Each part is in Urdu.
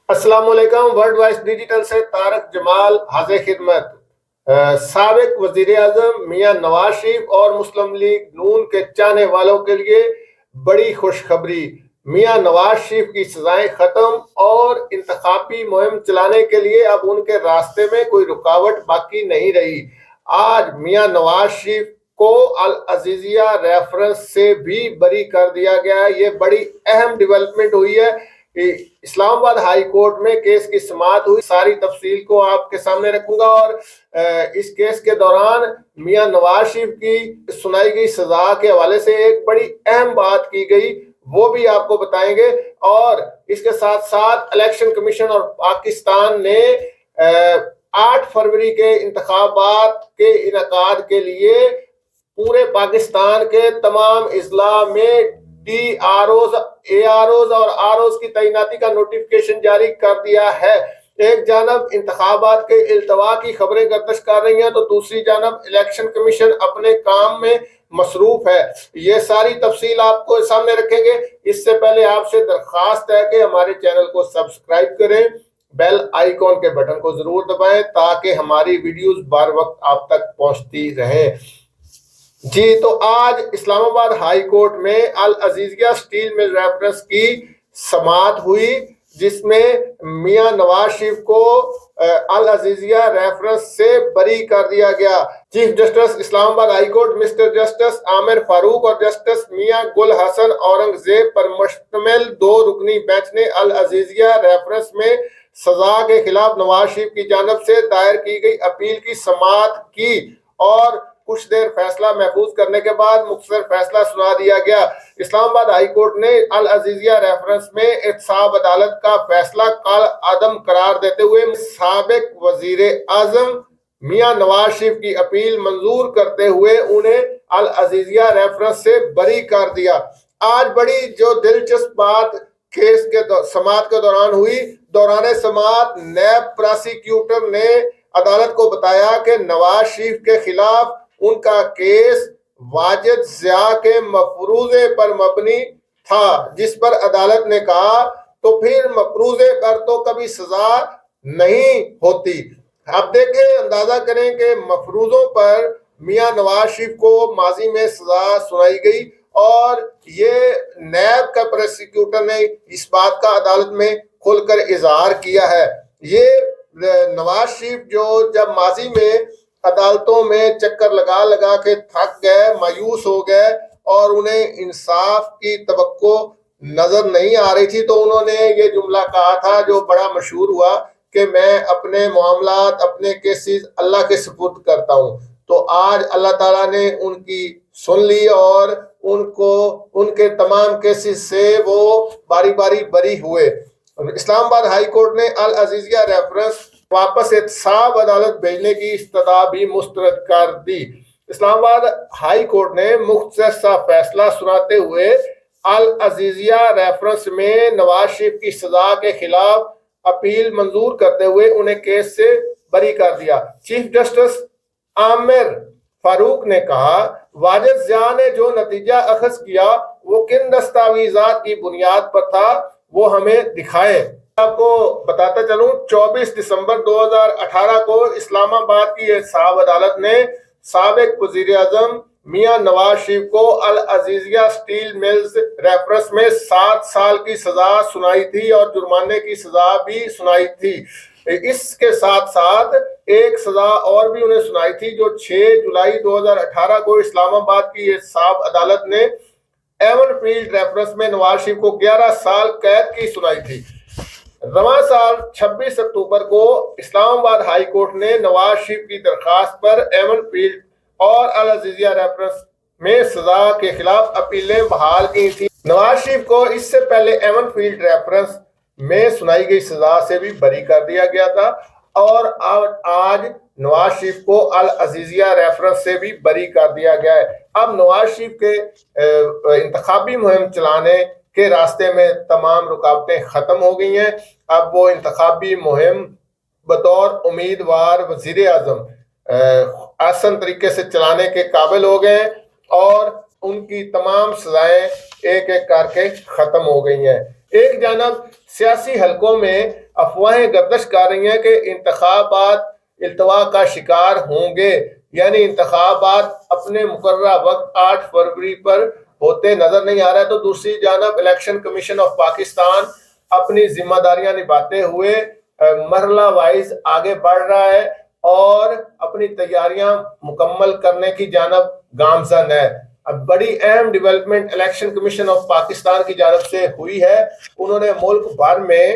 السلام علیکم۔ ورلڈ وائس ڈیجیٹل سے طارق جمال حاضر خدمت۔ سابق وزیر اعظم میاں نواز شریف اور مسلم لیگ نون کے چاہنے والوں کے لیے بڑی خوشخبری۔ میاں نواز شریف کی سزائیں ختم اور انتخابی مہم چلانے کے لیے اب ان کے راستے میں کوئی رکاوٹ باقی نہیں رہی۔ آج میاں نواز شریف کو العزیزیہ ریفرنس سے بھی بری کر دیا گیا ہے۔ یہ بڑی اہم ڈیولپمنٹ ہوئی ہے۔ اسلام آباد ہائی کورٹ میں کیس کی سماعت ہوئی، ساری تفصیل کو آپ کے سامنے رکھوں گا، اور اس کیس کے دوران میاں نواز شریف کی سنائی گئی سزا کے حوالے سے ایک بڑی اہم بات کی گئی، وہ بھی آپ کو بتائیں گے۔ اور اس کے ساتھ ساتھ الیکشن کمیشن اور پاکستان نے 8 فروری کے انتخابات کے انعقاد کے لیے پورے پاکستان کے تمام اضلاع میں ڈی آر اوز، اے آر اوز اور آر اوز کی تعیناتی کا نوٹیفکیشن جاری کر دیا ہے۔ ایک جانب انتخابات کے التوا کی خبریں گردش کر رہی ہیں تو دوسری جانب الیکشن کمیشن اپنے کام میں مصروف ہے۔ یہ ساری تفصیل آپ کو سامنے رکھیں گے۔ اس سے پہلے آپ سے درخواست ہے کہ ہمارے چینل کو سبسکرائب کریں، بیل آئیکن کے بٹن کو ضرور دبائیں تاکہ ہماری ویڈیوز بار وقت آپ تک پہنچتی رہیں۔ جی تو آج اسلام آباد ہائی کورٹ میں العزیزیہ اسٹیل مل ریفرنس کی سماعت ہوئی، جس میں میاں نواز شریف کو العزیزیہ ریفرنس سے بری کر دیا گیا۔ چیف جسٹس اسلام آباد ہائی کورٹ مسٹر جسٹس عامر فاروق اور جسٹس میاں گل حسن اورنگزیب پر مشتمل 2 رکنی بینچ نے العزیزیہ ریفرنس میں سزا کے خلاف نواز شریف کی جانب سے دائر کی گئی اپیل کی سماعت کی، اور کچھ دیر فیصلہ محفوظ کرنے کے بعد مختصر فیصلہ سنا دیا گیا۔ اسلام آباد ہائی کورٹ نے العزیزیہ ریفرنس میں احتساب عدالت کا فیصلہ کال عدم قرار دیتے ہوئے سابق وزیر اعظم میاں نواز شریف کی اپیل منظور کرتے ہوئے انہیں العزیزیہ ریفرنس سے بری کر دیا۔ آج بڑی جو دلچسپ بات کیس کے سماعت کے دوران ہوئی، دوران سماعت نیب پراسیکیوٹر نے عدالت کو بتایا کہ نواز شریف کے خلاف ان کا کیس واجد ضیاء کے مفروضے پر مبنی تھا، جس پر عدالت نے کہا تو پھر مفروضے پر تو کبھی سزا نہیں ہوتی۔ اب دیکھیں، اندازہ کریں کہ مفروضوں پر میاں نواز شریف کو ماضی میں سزا سنائی گئی، اور یہ نیب کا پروسیکیوٹر نے اس بات کا عدالت میں کھل کر اظہار کیا ہے۔ یہ نواز شریف جو جب ماضی میں عدالتوں میں چکر لگا لگا کے تھک گئے، مایوس ہو گئے اور انہیں انصاف کی توقع نظر نہیں آ رہی تھی، تو انہوں نے یہ جملہ کہا تھا جو بڑا مشہور ہوا کہ میں اپنے معاملات، اپنے کیسز اللہ کے سپرد کرتا ہوں۔ تو آج اللہ تعالیٰ نے ان کی سن لی اور ان کے تمام کیسز سے وہ باری باری بری ہوئے۔ اسلام آباد ہائی کورٹ نے العزیزیہ ریفرنس واپس احتساب عدالت بھیجنے کی استدعا بھی مسترد کر دی۔ اسلام آباد ہائی کورٹ نے مختصر سا فیصلہ سناتے ہوئے العزیزیہ ریفرنس میں نواز شریف کی سزا کے خلاف اپیل منظور کرتے ہوئے انہیں کیس سے بری کر دیا۔ چیف جسٹس عامر فاروق نے کہا، واجد ضیاء نے جو نتیجہ اخذ کیا وہ کن دستاویزات کی بنیاد پر تھا، وہ ہمیں دکھائے۔ آپ کو بتاتا چلوں، 24 دسمبر 2018 کو اسلام آباد کی احتساب عدالت نے سابق وزیر اعظم میاں نواز شریف کو العزیزیہ اسٹیل ملز ریفرنس میں 7 سال کی سزا سنائی تھی اور جرمانے کی سزا بھی سنائی تھی۔ اس کے ساتھ ساتھ ایک سزا اور بھی انہیں سنائی تھی جو 6 جولائی 2018 کو اسلام آباد کی احتساب عدالت نے ایون فیلڈ ریفرنس میں نواز شریف کو 11 سال قید کی سنائی تھی۔ رواں سال 26 اکتوبر کو اسلام آباد ہائی کورٹ نے نواز شریف کی درخواست پر ایون فیلڈ اور العزیزیہ ریفرنس میں سزا کے خلاف اپیلیں بحال کی تھی۔ نواز شریف کو اس سے پہلے ایون فیلڈ ریفرنس میں سنائی گئی سزا سے بھی بری کر دیا گیا تھا، اور آج نواز شریف کو العزیزیہ ریفرنس سے بھی بری کر دیا گیا ہے۔ اب نواز شریف کے انتخابی مہم چلانے کے راستے میں تمام رکاوٹیں ختم ہو گئی ہیں۔ اب وہ انتخابی مہم بطور امیدوار وزیر اعظم آسان طریقے سے چلانے کے قابل ہو گئے ہیں، اور ان کی تمام سزائیں ایک ایک کر کے ختم ہو گئی ہیں۔ ایک جانب سیاسی حلقوں میں افواہیں گردش کر رہی ہیں کہ انتخابات التوا کا شکار ہوں گے، یعنی انتخابات اپنے مقررہ وقت 8 فروری پر ہوتے نظر نہیں آ رہا ہے۔ تو دوسری جانب الیکشن کمیشن آف پاکستان اپنی ذمہ داریاں نبھاتے ہوئے مرحلہ وائز آگے بڑھ رہا ہے اور اپنی تیاریاں مکمل کرنے کی جانب گامزن ہے۔ اب بڑی اہم development election commission of Pakistan کی جانب سے ہوئی ہے، انہوں نے ملک بھر میں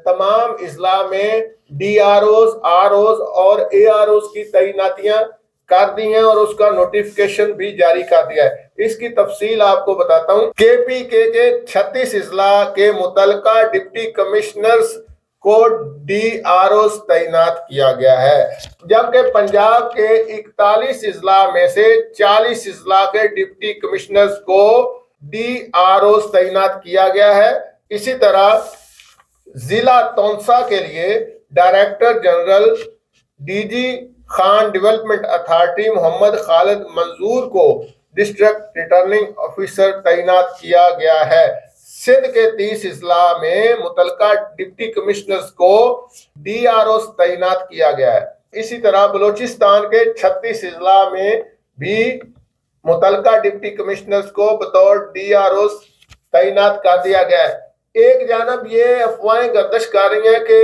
تمام اضلاع میں D R Os, R Os اور اے آر اوز کی تعیناتیاں کر دی ہیں اور اس کا نوٹیفکیشن بھی جاری کر دیا ہے۔ اس کی تفصیل آپ کو بتاتا ہوں۔ کے پی کے 36 اضلاع کے متعلقہ ڈپٹی کمشنرز کو ڈی آر اوز تعینات کیا گیا ہے، جبکہ پنجاب کے 41 اضلاع میں سے 40 اضلاع کے ڈپٹی کمشنرز کو ڈی آر اوز تعینات کیا گیا ہے۔ اسی طرح ضلع تونسا کے لیے director general D G Khan development authority Muhammad Khalid Manzoor کو ڈسٹرکٹ ریٹرننگ آفیسر تعینات کیا گیا ہے۔ سندھ کے 30 اضلاع میں متعلقہ ڈپٹی کمشنرز کو ڈی آر اوز تعینات کیا گیا ہے۔ اسی طرح بلوچستان کے 36 اضلاع میں بھی متعلقہ ڈپٹی کمشنرز کو بطور ڈی آر اوز تعینات کر دیا گیا ہے۔ ایک جانب یہ افواہیں گردش کر رہی ہیں کہ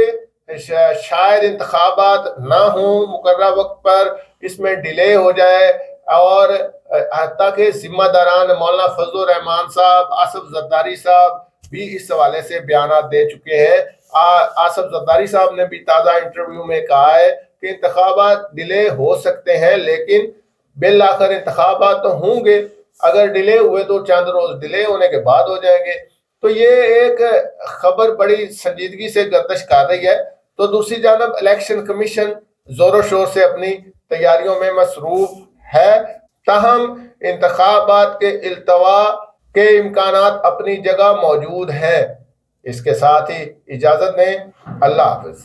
شاید انتخابات نہ ہوں مقررہ وقت پر، اس میں ڈیلے ہو جائے، اور حتیٰ کہ ذمہ داران مولانا فضل الرحمان صاحب، آصف زرداری صاحب بھی اس حوالے سے بیانات دے چکے ہیں۔ آصف زرداری صاحب نے بھی تازہ انٹرویو میں کہا ہے کہ انتخابات ڈیلے ہو سکتے ہیں لیکن بالآخر انتخابات تو ہوں گے، اگر ڈیلے ہوئے تو چند روز ڈیلے ہونے کے بعد ہو جائیں گے۔ تو یہ ایک خبر بڑی سنجیدگی سے گردش کر رہی ہے۔ تو دوسری جانب الیکشن کمیشن زور و شور سے اپنی تیاریوں میں مصروف ہے، تاہم انتخابات کے التوا کے امکانات اپنی جگہ موجود ہیں۔ اس کے ساتھ ہی اجازت دیں، اللہ حافظ۔